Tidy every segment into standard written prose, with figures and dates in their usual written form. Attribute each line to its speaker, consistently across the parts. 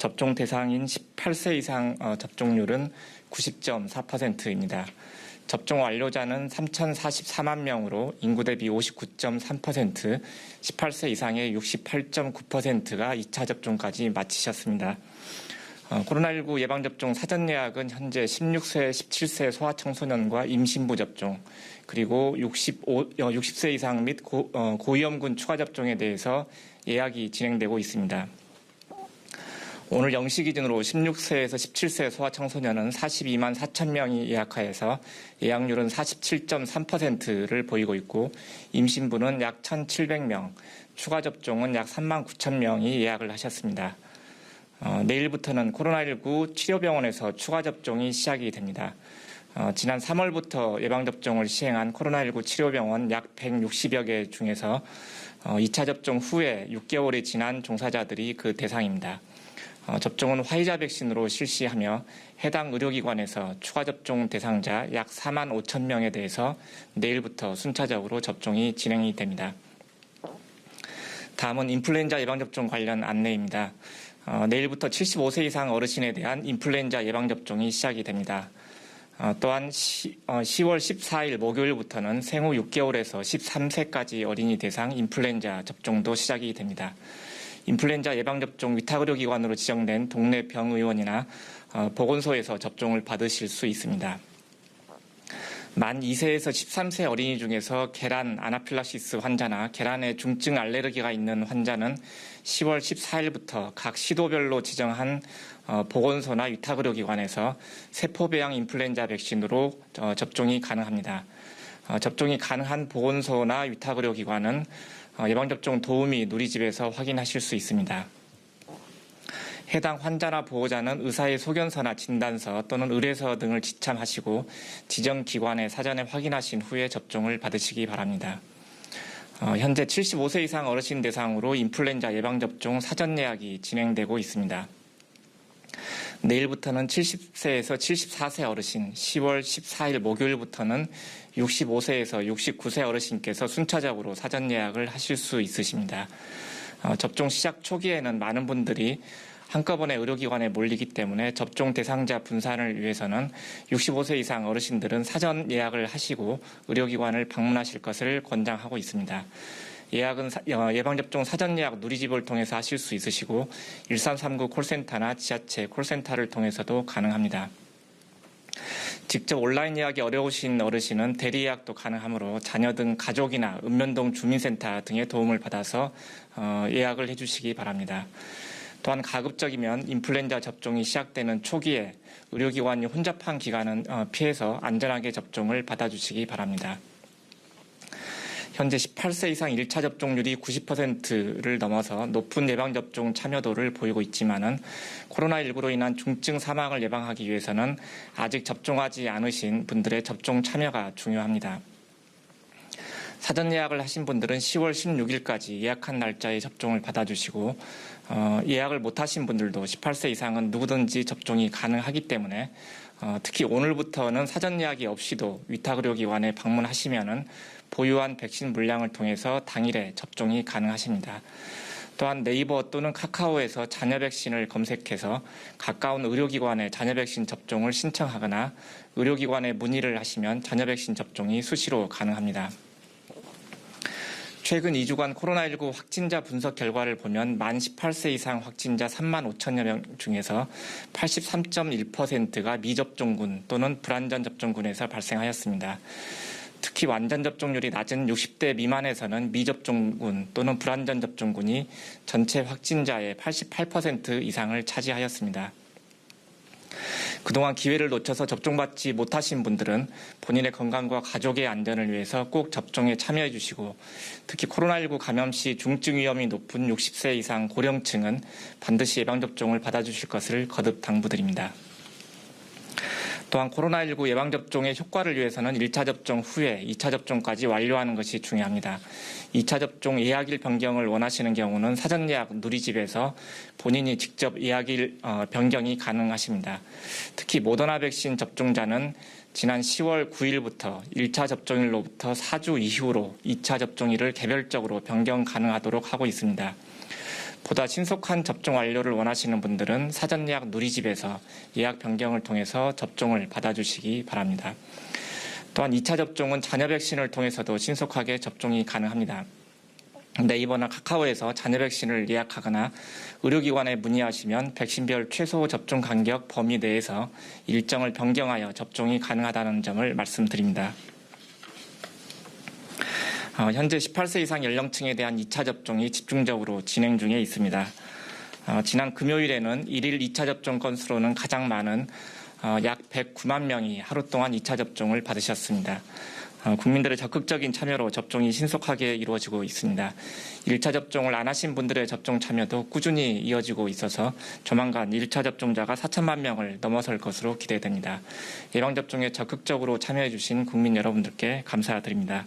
Speaker 1: 접종 대상인 18세 이상 접종률은 90.4%입니다. 접종 완료자는 3,044만 명으로 인구 대비 59.3%, 18세 이상의 68.9%가 2차 접종까지 마치셨습니다. 코로나19 예방접종 사전 예약은 현재 16세, 17세 소아청소년과 임신부 접종, 그리고 60세 이상 및 고위험군 추가 접종에 대해서 예약이 진행되고 있습니다. 오늘 0시 기준으로 16세에서 17세 소아청소년은 42만 4천 명이 예약하여서 예약률은 47.3%를 보이고 있고, 임신부는 약 1,700명, 추가 접종은 약 3만 9천 명이 예약을 하셨습니다. 내일부터는 코로나19 치료병원에서 추가 접종이 시작이 됩니다. 지난 3월부터 예방접종을 시행한 코로나19 치료병원 약 160여 개 중에서 2차 접종 후에 6개월이 지난 종사자들이 그 대상입니다. 접종은 화이자 백신으로 실시하며 해당 의료기관에서 추가 접종 대상자 약 4만 5천 명에 대해서 내일부터 순차적으로 접종이 진행이 됩니다. 다음은 인플루엔자 예방접종 관련 안내입니다. 내일부터 75세 이상 어르신에 대한 인플루엔자 예방접종이 시작이 됩니다. 또한 10월 14일 목요일부터는 생후 6개월에서 13세까지 어린이 대상 인플루엔자 접종도 시작이 됩니다. 인플루엔자 예방접종 위탁의료기관으로 지정된 동네 병의원이나 보건소에서 접종을 받으실 수 있습니다. 만 2세에서 13세 어린이 중에서 계란 아나필락시스 환자나 계란에 중증 알레르기가 있는 환자는 10월 14일부터 각 시도별로 지정한 보건소나 위탁의료기관에서 세포배양 인플루엔자 백신으로 접종이 가능합니다. 접종이 가능한 보건소나 위탁의료기관은 예방접종 도우미 누리집에서 확인하실 수 있습니다. 해당 환자나 보호자는 의사의 소견서나 진단서 또는 의뢰서 등을 지참하시고 지정 기관에 사전에 확인하신 후에 접종을 받으시기 바랍니다. 현재 75세 이상 어르신 대상으로 인플루엔자 예방접종 사전 예약이 진행되고 있습니다. 내일부터는 70세에서 74세 어르신, 10월 14일 목요일부터는 65세에서 69세 어르신께서 순차적으로 사전 예약을 하실 수 있으십니다. 접종 시작 초기에는 많은 분들이 한꺼번에 의료기관에 몰리기 때문에 접종 대상자 분산을 위해서는 65세 이상 어르신들은 사전 예약을 하시고 의료기관을 방문하실 것을 권장하고 있습니다. 예약은 예방접종 사전 예약 누리집을 통해서 하실 수 있으시고 1339 콜센터나 지자체 콜센터를 통해서도 가능합니다. 직접 온라인 예약이 어려우신 어르신은 대리 예약도 가능하므로 자녀 등 가족이나 읍면동 주민센터 등의 도움을 받아서 예약을 해주시기 바랍니다. 또한 가급적이면 인플루엔자 접종이 시작되는 초기에 의료기관이 혼잡한 기간은 피해서 안전하게 접종을 받아주시기 바랍니다. 현재 18세 이상 1차 접종률이 90%를 넘어서 높은 예방접종 참여도를 보이고 있지만은 코로나19로 인한 중증 사망을 예방하기 위해서는 아직 접종하지 않으신 분들의 접종 참여가 중요합니다. 사전 예약을 하신 분들은 10월 16일까지 예약한 날짜에 접종을 받아주시고 예약을 못하신 분들도 18세 이상은 누구든지 접종이 가능하기 때문에 특히 오늘부터는 사전 예약이 없이도 위탁의료기관에 방문하시면은 보유한 백신 물량을 통해서 당일에 접종이 가능하십니다. 또한 네이버 또는 카카오에서 자녀 백신을 검색해서 가까운 의료기관에 자녀 백신 접종을 신청하거나 의료기관에 문의를 하시면 자녀 백신 접종이 수시로 가능합니다. 최근 2주간 코로나19 확진자 분석 결과를 보면 만 18세 이상 확진자 3만 5천여 명 중에서 83.1%가 미접종군 또는 불완전 접종군에서 발생하였습니다. 특히 완전 접종률이 낮은 60대 미만에서는 미접종군 또는 불완전 접종군이 전체 확진자의 88% 이상을 차지하였습니다. 그동안 기회를 놓쳐서 접종받지 못하신 분들은 본인의 건강과 가족의 안전을 위해서 꼭 접종에 참여해 주시고 특히 코로나19 감염 시 중증 위험이 높은 60세 이상 고령층은 반드시 예방접종을 받아주실 것을 거듭 당부드립니다. 또한 코로나19 예방접종의 효과를 위해서는 1차 접종 후에 2차 접종까지 완료하는 것이 중요합니다. 2차 접종 예약일 변경을 원하시는 경우는 사전 예약 누리집에서 본인이 직접 예약일 변경이 가능하십니다. 특히 모더나 백신 접종자는 지난 10월 9일부터 1차 접종일로부터 4주 이후로 2차 접종일을 개별적으로 변경 가능하도록 하고 있습니다. 보다 신속한 접종 완료를 원하시는 분들은 사전 예약 누리집에서 예약 변경을 통해서 접종을 받아주시기 바랍니다. 또한 2차 접종은 자녀 백신을 통해서도 신속하게 접종이 가능합니다. 네이버나 카카오에서 자녀 백신을 예약하거나 의료기관에 문의하시면 백신별 최소 접종 간격 범위 내에서 일정을 변경하여 접종이 가능하다는 점을 말씀드립니다. 현재 18세 이상 연령층에 대한 2차 접종이 집중적으로 진행 중에 있습니다. 지난 금요일에는 1일 2차 접종 건수로는 가장 많은 약 109만 명이 하루 동안 2차 접종을 받으셨습니다. 국민들의 적극적인 참여로 접종이 신속하게 이루어지고 있습니다. 1차 접종을 안 하신 분들의 접종 참여도 꾸준히 이어지고 있어서 조만간 1차 접종자가 4천만 명을 넘어설 것으로 기대됩니다. 예방접종에 적극적으로 참여해 주신 국민 여러분들께 감사드립니다.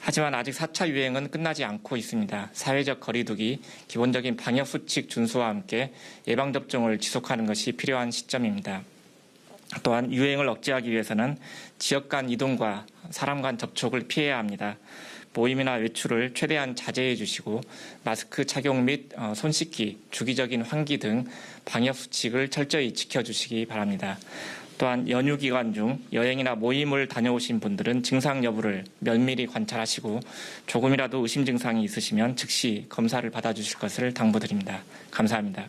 Speaker 1: 하지만 아직 4차 유행은 끝나지 않고 있습니다. 사회적 거리두기, 기본적인 방역수칙 준수와 함께 예방접종을 지속하는 것이 필요한 시점입니다. 또한 유행을 억제하기 위해서는 지역 간 이동과 사람 간 접촉을 피해야 합니다. 모임이나 외출을 최대한 자제해 주시고 마스크 착용 및 손 씻기, 주기적인 환기 등 방역수칙을 철저히 지켜주시기 바랍니다. 또한 연휴 기간 중 여행이나 모임을 다녀오신 분들은 증상 여부를 면밀히 관찰하시고 조금이라도 의심 증상이 있으시면 즉시 검사를 받아주실 것을 당부드립니다. 감사합니다.